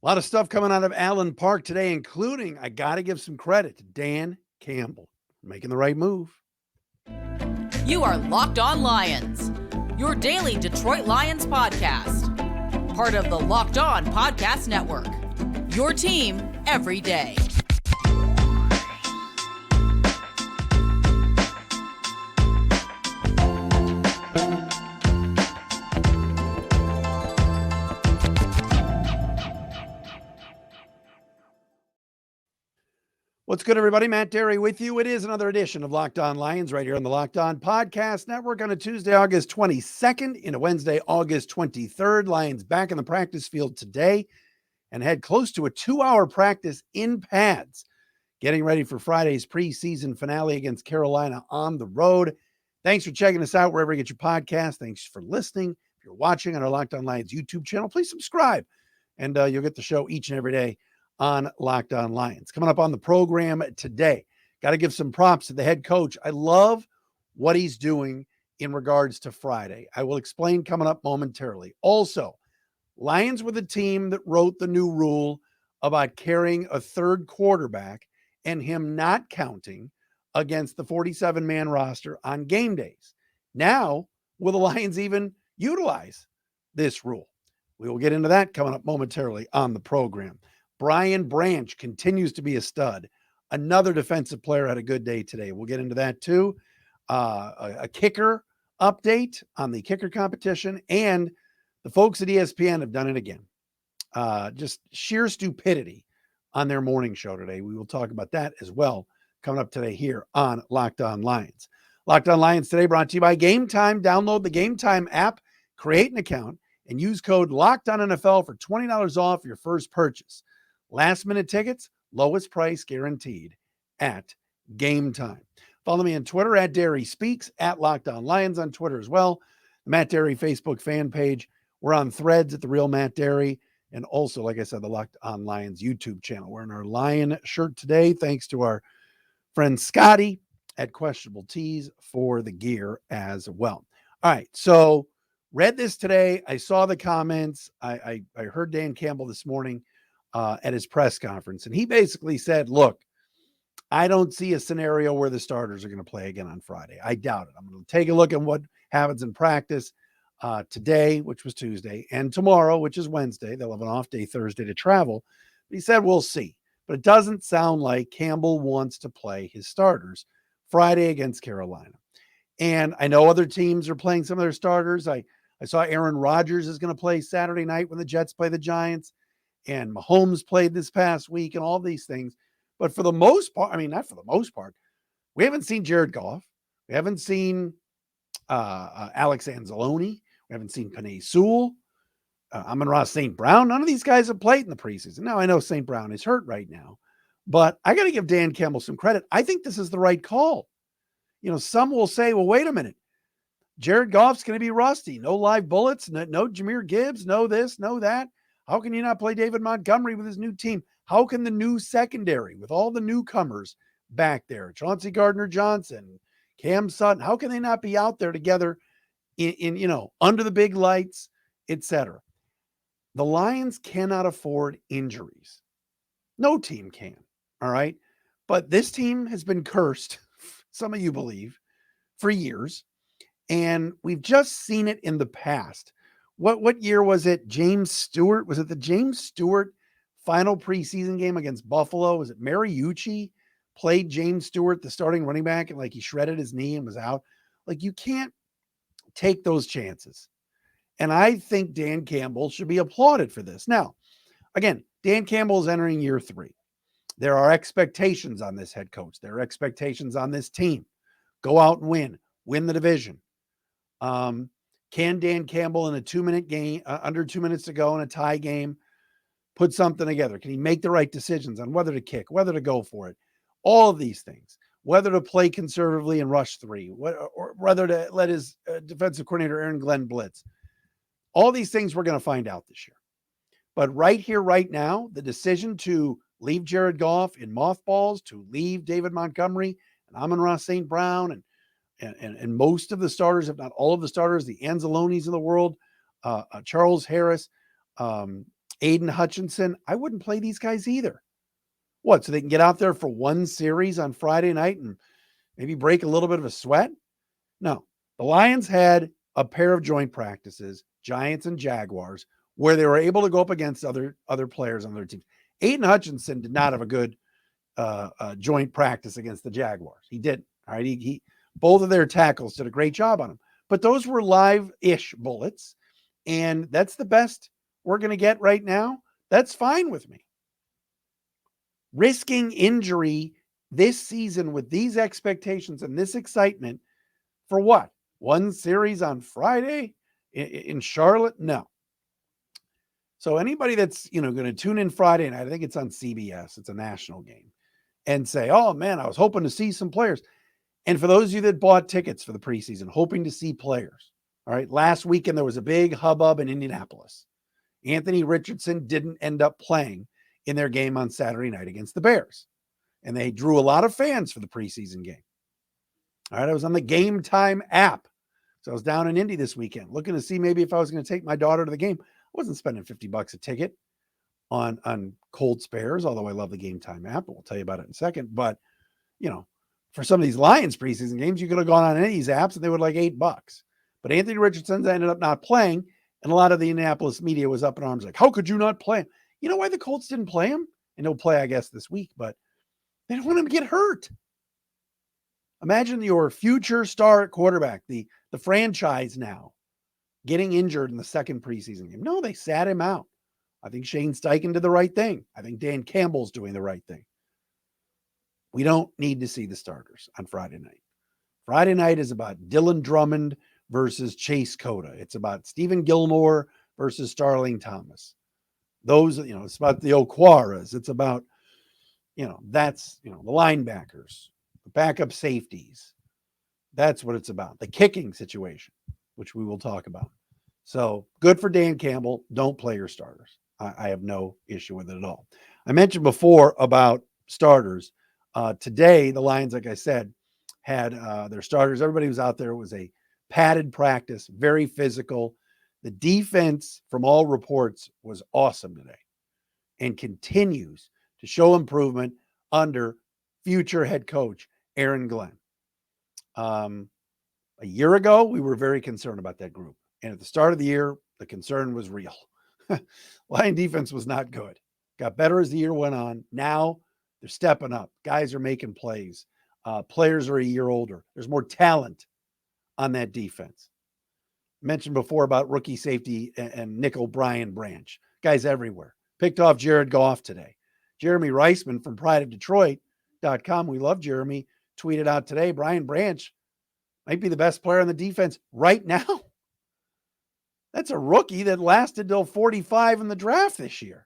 A lot of stuff coming out of Allen Park today, including, I got to give some credit to Dan Campbell for making the right move. You are Locked On Lions, your daily Detroit Lions podcast. Part of the Locked On Podcast Network, your team every day. What's good, everybody? Matt Dery with you. It is another edition of Locked On Lions right here on the Locked On Podcast Network on a Tuesday, August 22nd, into Wednesday, August 23rd. Lions back in the practice field today and had close to a 2-hour practice in pads, getting ready for Friday's preseason finale against Carolina on the road. Thanks for checking us out wherever you get your podcast. Thanks for listening. If you're watching on our Locked On Lions YouTube channel, please subscribe, and you'll get the show each and every day on Locked On Lions. Coming up on the program today, got to give some props to the head coach. I love what he's doing in regards to Friday. I will explain coming up momentarily. Also, Lions were the team that wrote the new rule about carrying a third quarterback and him not counting against the 47-man roster on game days. Now, will the Lions even utilize this rule? We will get into that coming up momentarily on the program. Brian Branch continues to be a stud. Another defensive player had a good day today. We'll get into that too. A kicker update on the kicker competition, and the folks at ESPN have done it again. Just sheer stupidity on their morning show today. We will talk about that as well coming up today here on Locked On Lions. Locked On Lions today brought to you by Gametime. Download the Gametime app, create an account, and use code LOCKEDONNFL for $20 off your first purchase. Last-minute tickets, lowest price guaranteed at Gametime. Follow me on Twitter at Dery Speaks, at Locked On Lions on Twitter as well. The Matt Dery Facebook fan page. We're on Threads at The Real Matt Dery. And also, like I said, the Locked On Lions YouTube channel. We're in our Lion shirt today, thanks to our friend Scotty at Questionable Tees for the gear as well. All right, so read this today. I saw the comments. I heard Dan Campbell this morning at his press conference. And he basically said, look, I don't see a scenario where the starters are going to play again on Friday. I doubt it. I'm going to take a look at what happens in practice today, which was Tuesday, and tomorrow, which is Wednesday. They'll have an off day Thursday to travel. But he said, we'll see. But it doesn't sound like Campbell wants to play his starters Friday against Carolina. And I know other teams are playing some of their starters. I saw Aaron Rodgers is going to play Saturday night when the Jets play the Giants. And Mahomes played this past week and all these things. But for the most part, I mean, not for the most part, we haven't seen Jared Goff. We haven't seen Alex Anzalone. We haven't seen Penei Sewell. Amon-Ra St. Brown. None of these guys have played in the preseason. Now, I know St. Brown is hurt right now, but I got to give Dan Campbell some credit. I think this is the right call. You know, some will say, well, wait a minute. Jared Goff's going to be rusty. No live bullets. No Jahmyr Gibbs. No this, no that. How can you not play David Montgomery with his new team? How can the new secondary with all the newcomers back there, Chauncey Gardner-Johnson, Cam Sutton, how can they not be out there together in under the big lights, etc.? The Lions cannot afford injuries. No team can, all right? But this team has been cursed, some of you believe, for years, and we've just seen it in the past. What year was it? James Stewart? Was it the James Stewart final preseason game against Buffalo? Was it Mariucci played James Stewart, the starting running back, and like he shredded his knee and was out? Like, you can't take those chances. And I think Dan Campbell should be applauded for this. Now, again, Dan Campbell is entering year 3. There are expectations on this head coach. There are expectations on this team. Go out and win the division. Can Dan Campbell in a 2-minute game, under 2 minutes to go in a tie game, put something together? Can he make the right decisions on whether to kick, whether to go for it? All of these things, whether to play conservatively and rush 3, or whether to let his defensive coordinator, Aaron Glenn, blitz. All these things we're going to find out this year. But right here, right now, the decision to leave Jared Goff in mothballs, to leave David Montgomery and Amon-Ra St. Brown and most of the starters, if not all of the starters, the Anzalones of the world, Charles Harris, Aiden Hutchinson, I wouldn't play these guys either. What, so they can get out there for one series on Friday night and maybe break a little bit of a sweat? No. The Lions had a pair of joint practices, Giants and Jaguars, where they were able to go up against other players on their teams. Aiden Hutchinson did not have a good joint practice against the Jaguars. He didn't. All right. He both of their tackles did a great job on him. But those were live-ish bullets, and that's the best we're going to get right now. That's fine with me. Risking injury this season with these expectations and this excitement for what? One series on Friday in Charlotte? No. So anybody that's, going to tune in Friday night, I think it's on CBS, it's a national game, and say, oh man, I was hoping to see some players. And for those of you that bought tickets for the preseason, hoping to see players, all right, last weekend there was a big hubbub in Indianapolis. Anthony Richardson didn't end up playing in their game on Saturday night against the Bears. And they drew a lot of fans for the preseason game. All right, I was on the Gametime app. So I was down in Indy this weekend looking to see maybe if I was going to take my daughter to the game. I wasn't spending $50 a ticket on Colts Bears, although I love the Gametime app. We'll tell you about it in a second. But, for some of these Lions preseason games, you could have gone on any of these apps and they were like $8. But Anthony Richardson ended up not playing. And a lot of the Indianapolis media was up in arms like, how could you not play him? You know why the Colts didn't play him? And he'll play, I guess, this week, but they don't want him to get hurt. Imagine your future star at quarterback, the franchise now, getting injured in the second preseason game. No, they sat him out. I think Shane Steichen did the right thing. I think Dan Campbell's doing the right thing. We don't need to see the starters on Friday night. Friday night is about Dylan Drummond versus Chase Cota. It's about Stephen Gilmore versus Starling Thomas. Those, it's about the Okwaras. It's about, that's, the linebackers, the backup safeties. That's what it's about. The kicking situation, which we will talk about. So good for Dan Campbell. Don't play your starters. I have no issue with it at all. I mentioned before about starters. Today, the Lions, like I said, had their starters. Everybody was out there. It was a padded practice, very physical. The defense, from all reports, was awesome today and continues to show improvement under future head coach Aaron Glenn. A year ago, we were very concerned about that group. And at the start of the year, the concern was real. Lion defense was not good. Got better as the year went on. Now they're stepping up. Guys are making plays. Players are a year older. There's more talent on that defense. Mentioned before about rookie safety and nickel Brian Branch. Guys everywhere. Picked off Jared Goff today. Jeremy Reisman from prideofdetroit.com. We love Jeremy. Tweeted out today, Brian Branch might be the best player on the defense right now. That's a rookie that lasted till 45 in the draft this year.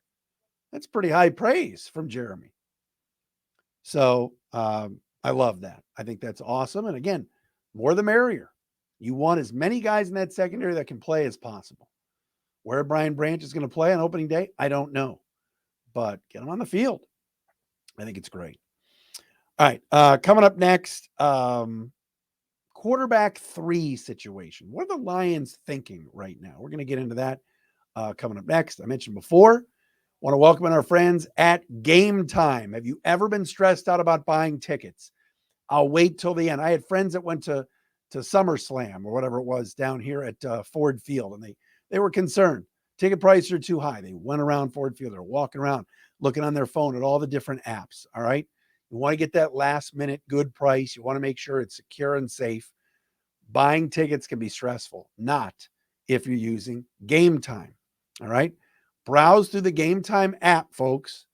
That's pretty high praise from Jeremy. So I love that. I think that's awesome. And again, more the merrier. You want as many guys in that secondary that can play as possible. Where Brian Branch is going to play on opening day, I don't know. But get him on the field. I think it's great. All right. Coming up next, quarterback 3 situation. What are the Lions thinking right now? We're going to get into that coming up next. I mentioned before, want to welcome in our friends at Gametime. Have you ever been stressed out about buying tickets? I'll wait till the end. I had friends that went to SummerSlam or whatever it was down here at Ford Field, and they were concerned. Ticket prices are too high. They went around Ford Field. They're walking around, looking on their phone at all the different apps. All right. You want to get that last minute good price. You want to make sure it's secure and safe. Buying tickets can be stressful. Not if you're using Gametime. All right. Browse through the Gametime app, folks.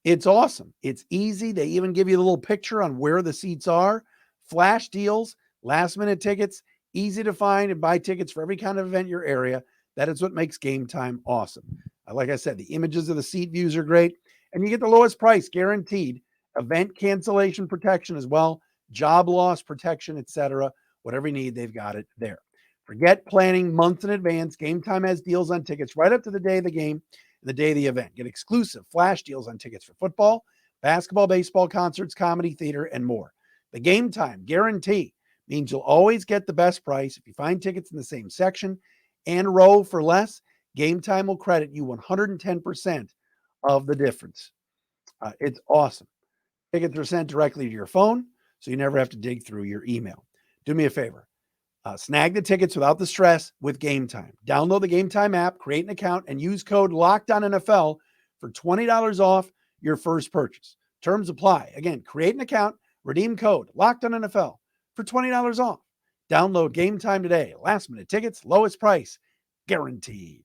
It's awesome. It's easy. They even give you a little picture on where the seats are. Flash deals, last minute tickets, easy to find and buy tickets for every kind of event in your area. That is what makes Gametime awesome. Like I said, the images of the seat views are great, and you get the lowest price guaranteed. Event cancellation protection as well, job loss protection, etc. Whatever you need, they've got it there. Forget planning months in advance. Gametime has deals on tickets right up to the day of the game and the day of the event. Get exclusive flash deals on tickets for football, basketball, baseball, concerts, comedy, theater, and more. The Gametime guarantee means you'll always get the best price if you find tickets in the same section and row for less. Gametime will credit you 110% of the difference. It's awesome. Tickets are sent directly to your phone, so you never have to dig through your email. Do me a favor. Snag the tickets without the stress with Gametime. Download the Gametime app, create an account, and use code LOCKEDONNFL for $20 off your first purchase. Terms apply. Again, create an account, redeem code LOCKEDONNFL for $20 off. Download Gametime today. Last minute tickets, lowest price, guaranteed.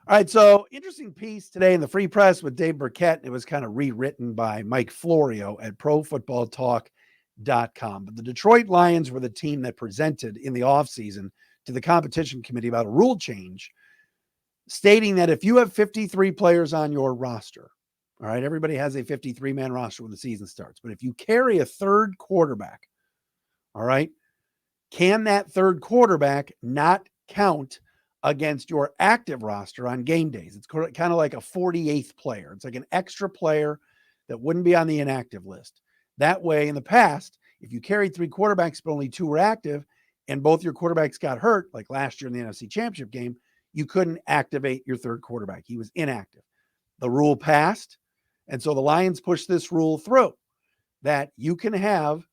All right, so interesting piece today in the Free Press with Dave Burkett. It was kind of rewritten by Mike Florio at ProFootballTalk.com. But the Detroit Lions were the team that presented in the offseason to the competition committee about a rule change stating that if you have 53 players on your roster, all right, everybody has a 53-man roster when the season starts. But if you carry a third quarterback, all right, can that third quarterback not count against your active roster on game days? It's kind of like a 48th player. It's like an extra player that wouldn't be on the inactive list. That way, in the past, if you carried 3 quarterbacks but only 2 were active and both your quarterbacks got hurt, like last year in the NFC Championship game, you couldn't activate your third quarterback. He was inactive. The rule passed, and so the Lions pushed this rule through that you can have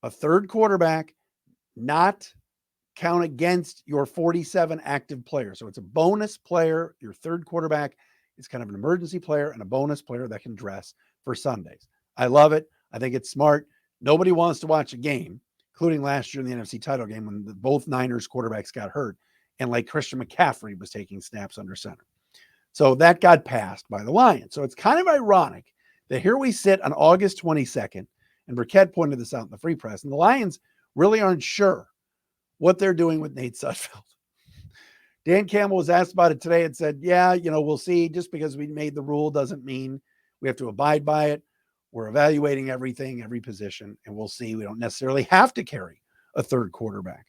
a third quarterback not count against your 47 active players. So it's a bonus player. Your third quarterback is kind of an emergency player and a bonus player that can dress for Sundays. I love it. I think it's smart. Nobody wants to watch a game, including last year in the NFC title game when both Niners quarterbacks got hurt and like Christian McCaffrey was taking snaps under center. So that got passed by the Lions. So it's kind of ironic that here we sit on August 22nd, and Burkett pointed this out in the Free Press, and the Lions really aren't sure what they're doing with Nate Sudfeld. Dan Campbell was asked about it today and said, yeah, we'll see. Just because we made the rule doesn't mean we have to abide by it. We're evaluating everything, every position, and we'll see. We don't necessarily have to carry a third quarterback.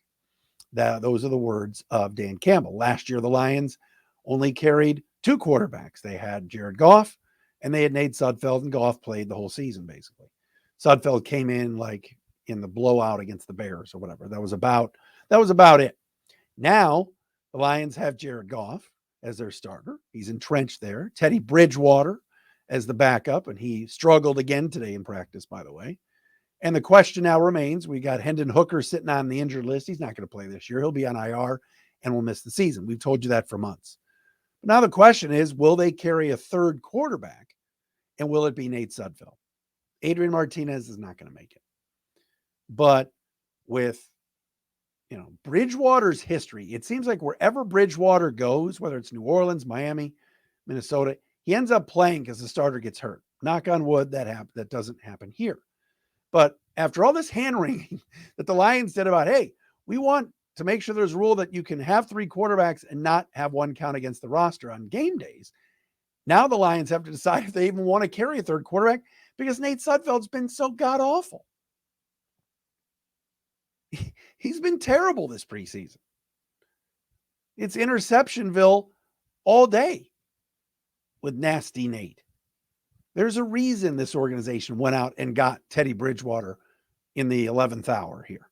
Those are the words of Dan Campbell. Last year, the Lions only carried 2 quarterbacks. They had Jared Goff and they had Nate Sudfeld, and Goff played the whole season, basically. Sudfeld came in like in the blowout against the Bears or whatever. That was about it. Now the Lions have Jared Goff as their starter. He's entrenched there. Teddy Bridgewater as the backup, and he struggled again today in practice, by the way. And the question now remains, we got Hendon Hooker sitting on the injured list. He's not going to play this year. He'll be on IR and will miss the season. We've told you that for months. But now the question is, will they carry a third quarterback, and will it be Nate Sudfeld? Adrian Martinez is not going to make it. But with, Bridgewater's history, it seems like wherever Bridgewater goes, whether it's New Orleans, Miami, Minnesota, he ends up playing because the starter gets hurt. Knock on wood, that doesn't happen here. But after all this hand-wringing that the Lions said about, hey, we want to make sure there's a rule that you can have 3 quarterbacks and not have one count against the roster on game days, now the Lions have to decide if they even want to carry a third quarterback because Nate Sudfeld's been so god-awful. He's been terrible this preseason. It's Interceptionville all day with nasty Nate. There's a reason this organization went out and got Teddy Bridgewater in the 11th hour here.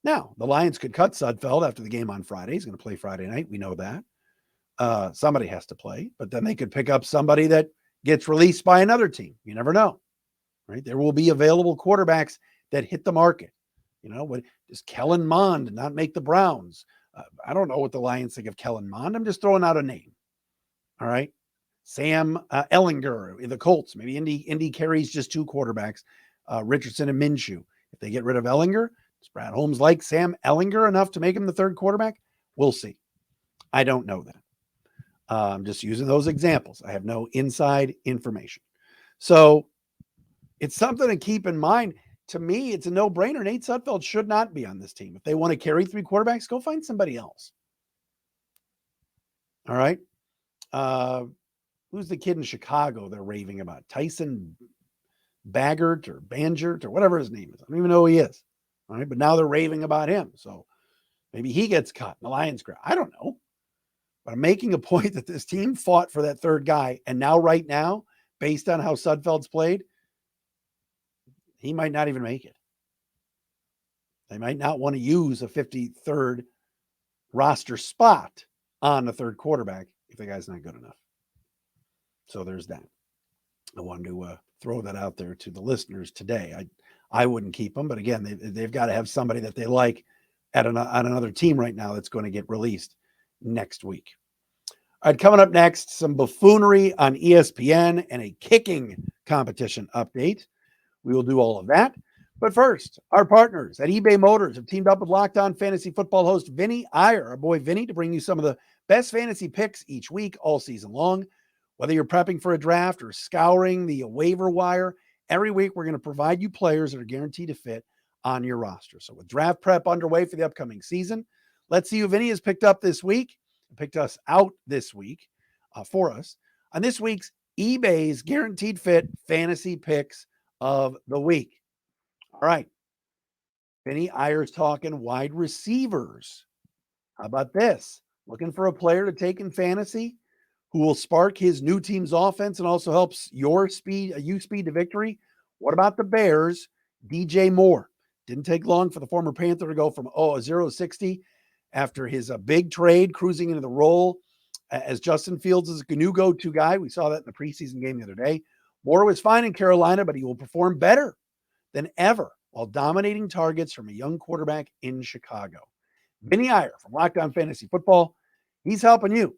Now, the Lions could cut Sudfeld after the game on Friday. He's going to play Friday night. We know that. Somebody has to play, but then they could pick up somebody that gets released by another team. You never know, right? There will be available quarterbacks that hit the market. Does Kellen Mond not make the Browns? I don't know what the Lions think of Kellen Mond. I'm just throwing out a name. All right. Sam Ellinger, the Colts. Maybe Indy carries just 2 quarterbacks, Richardson and Minshew. If they get rid of Ellinger, does Brad Holmes like Sam Ellinger enough to make him the third quarterback? We'll see. I don't know that. I'm just using those examples. I have no inside information. So it's something to keep in mind. To me, it's a no-brainer. Nate Sudfeld should not be on this team. If they want to carry 3 quarterbacks, go find somebody else. All right. Who's the kid in Chicago they're raving about? Tyson Baggert or Banjert or whatever his name is. I don't even know who he is. All right. But now they're raving about him. So maybe he gets cut in the Lions grab. I don't know. But I'm making a point that this team fought for that third guy. And now, right now, based on how Sudfeld's played, he might not even make it. They might not want to use a 53rd roster spot on the third quarterback if the guy's not good enough. So there's that. I wanted to throw that out there to the listeners today. I wouldn't keep them, but again, they've got to have somebody that they like on another team right now that's going to get released next week. All right, coming up next, some buffoonery on ESPN and a kicking competition update. We will do all of that. But first, our partners at eBay Motors have teamed up with Locked On Fantasy Football host Vinny Iyer, our boy Vinny, to bring you some of the best fantasy picks each week, all season long. Whether you're prepping for a draft or scouring the waiver wire, every week we're going to provide you players that are guaranteed to fit on your roster. So with draft prep underway for the upcoming season, let's see who Vinny has picked up this week, picked us out this week for us on this week's eBay's Guaranteed Fit Fantasy Picks of the Week. All right. Vinny Iyer's talking wide receivers. How about this? Looking for a player to take in fantasy who will spark his new team's offense and also helps you speed to victory? What about the Bears? DJ Moore. Didn't take long for the former Panther to go from 0-60 after his big trade, cruising into the role as Justin Fields is a new go-to guy. We saw that in the preseason game the other day. Moore was fine in Carolina, but he will perform better than ever while dominating targets from a young quarterback in Chicago. Vinny Iyer from Locked On Fantasy Football. He's helping you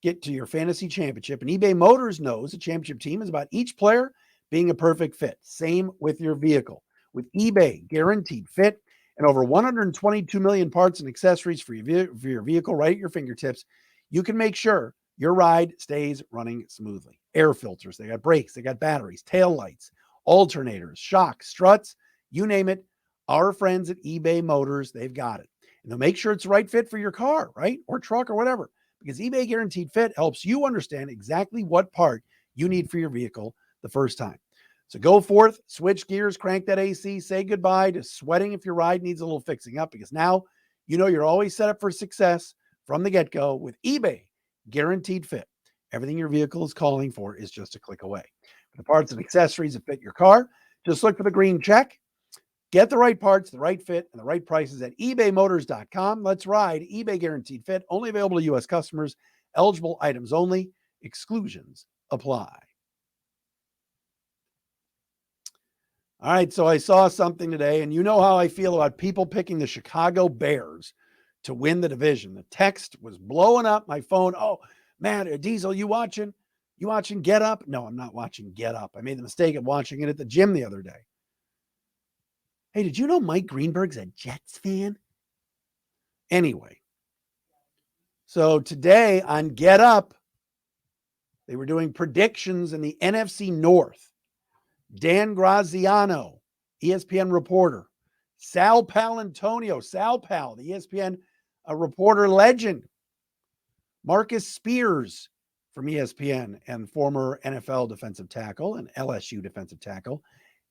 get to your fantasy championship. And eBay Motors knows a championship team is about each player being a perfect fit. Same with your vehicle. With eBay Guaranteed Fit and over 122 million parts and accessories for your vehicle right at your fingertips, you can make sure your ride stays running smoothly. Air filters, they got brakes, they got batteries, tail lights, alternators, shocks, struts, you name it. Our friends at eBay Motors, they've got it. And they'll make sure it's the right fit for your car, right? Or truck or whatever. Because eBay Guaranteed Fit helps you understand exactly what part you need for your vehicle the first time. So go forth, switch gears, crank that AC, say goodbye to sweating if your ride needs a little fixing up, because now you know you're always set up for success from the get-go with eBay Guaranteed Fit. Everything your vehicle is calling for is just a click away. For the parts and accessories that fit your car, just look for the green check. Get the right parts, the right fit, and the right prices at ebaymotors.com. Let's ride. eBay Guaranteed Fit, only available to U.S. customers, eligible items only, exclusions apply. All right, so I saw something today, and you know how I feel about people picking the Chicago Bears to win the division. The text was blowing up my phone. Oh, man, Diesel, you watching Get Up? No, I'm not watching Get Up. I made the mistake of watching it at the gym the other day. Hey, did you know Mike Greenberg's a Jets fan? Anyway, so today on Get Up, they were doing predictions in the NFC North. Dan Graziano, ESPN reporter. Sal Paolantonio, Sal Pal, the ESPN reporter legend. Marcus Spears from ESPN and former NFL defensive tackle and LSU defensive tackle.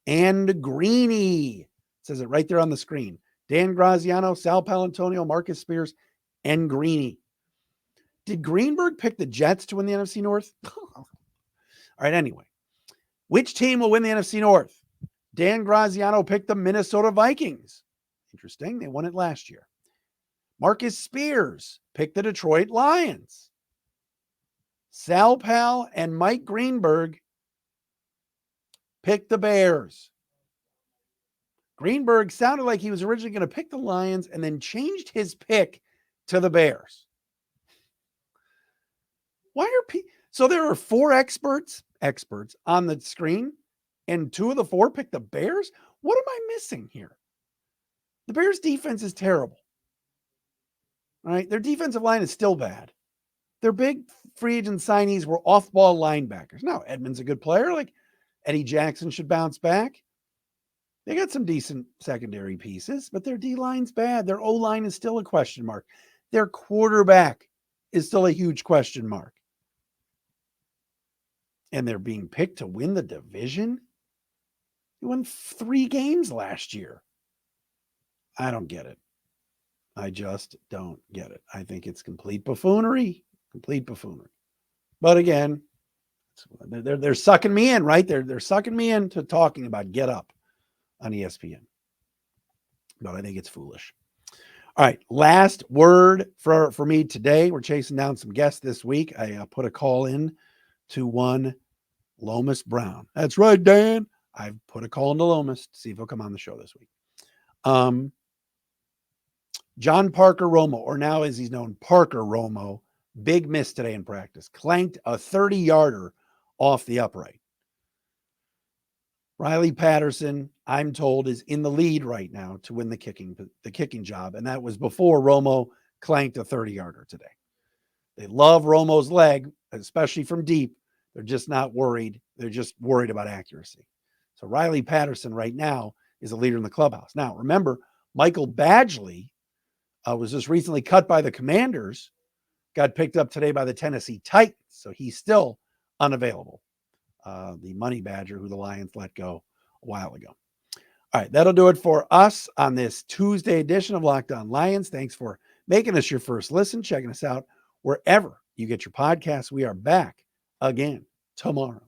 And Greeny. It says it right there on the screen. Dan Graziano, Sal Paolantonio, Marcus Spears, and Greeny. Did Greenberg pick the Jets to win the NFC North? All right, anyway. Which team will win the NFC North? Dan Graziano picked the Minnesota Vikings. Interesting. They won it last year. Marcus Spears picked the Detroit Lions. Sal Pal and Mike Greenberg picked the Bears. Greenberg sounded like he was originally going to pick the Lions and then changed his pick to the Bears. Why are people... So there are 4 experts on the screen, and 2 of the 4 picked the Bears? What am I missing here? The Bears' defense is terrible. All right, their defensive line is still bad. Their big free agent signees were off-ball linebackers. Now, Edmonds a good player. Like Eddie Jackson should bounce back. They got some decent secondary pieces, but their D-line's bad. Their O-line is still a question mark. Their quarterback is still a huge question mark. And they're being picked to win the division? They won 3 games last year. I don't get it. I just don't get it. I think it's complete buffoonery. Complete buffoonery. But again, they're sucking me in, right? They're sucking me into talking about Get Up on ESPN. but I think it's foolish. All right, last word for me today. We're chasing down some guests this week. I put a call in to one Lomas Brown. That's right, Dan. I've put a call into Lomas to see if he'll come on the show this week. John Parker Romo, or now as he's known, Parker Romo, big miss today in practice. Clanked a 30-yarder off the upright. Riley Patterson, I'm told, is in the lead right now to win the kicking job, and that was before Romo clanked a 30-yarder today. They love Romo's leg, especially from deep. They're just not worried. They're just worried about accuracy. So Riley Patterson right now is a leader in the clubhouse. Now, remember, Michael Badgley was just recently cut by the Commanders, got picked up today by the Tennessee Titans, so he's still unavailable. The money badger who the Lions let go a while ago. All right, that'll do it for us on this Tuesday edition of Locked On Lions. Thanks for making us your first listen, checking us out wherever you get your podcasts. We are back again tomorrow.